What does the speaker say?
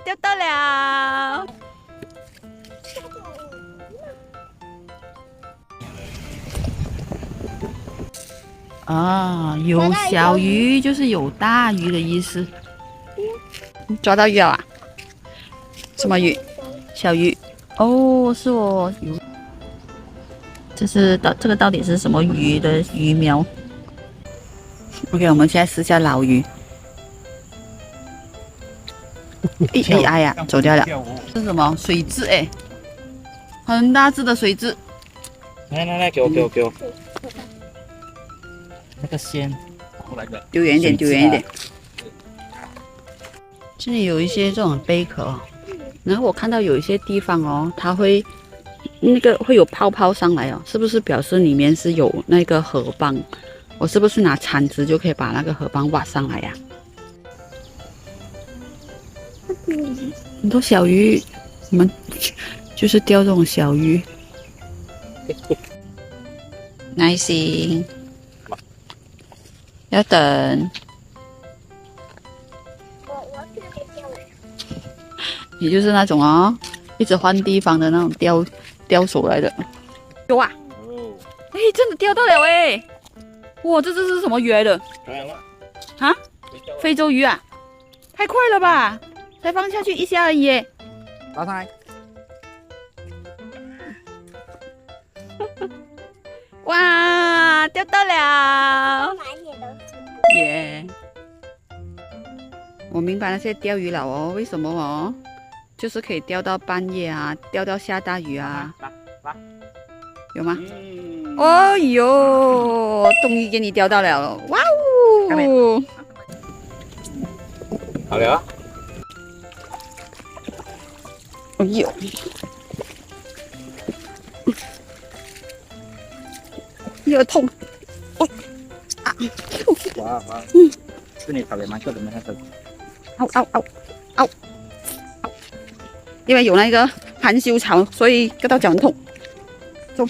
钓到了！啊，有小鱼就是有大鱼的意思。抓到鱼了啊？什么鱼？小鱼。哦，是哦。这个到底是什么鱼的鱼苗 ？OK， 我们现在试下老鱼。哎呀，走掉了。这是什么？水蛭哎，很大只的水蛭。来，给我。那个线，过来的。丢远一点，丢远一点。这里有一些这种贝壳哦，然后我看到有一些地方哦，它会会有泡泡上来哦，是不是表示里面是有那个河蚌？我是不是拿铲子就可以把那个河蚌挖上来呀？很多小鱼，我们就是钓这种小鱼，耐心，要等。你就是那种哦，一直换地方的那种钓手来的。有啊，哎，真的钓到了哎！哇，这是什么鱼来的？啊？非洲鱼啊？太快了吧！才放下去一下而已耶。拉上来。哇，钓到了！耶！我明白那些钓鱼佬哦，为什么哦？就是可以钓到半夜啊，钓到下大雨啊，有吗？哦呦，终于给你钓到了！哇哦！好了。哎呦，有点痛！哦啊！哇！是你跑得蛮快的，那个。嗷！因为有那个含羞草，所以割到脚很痛。走。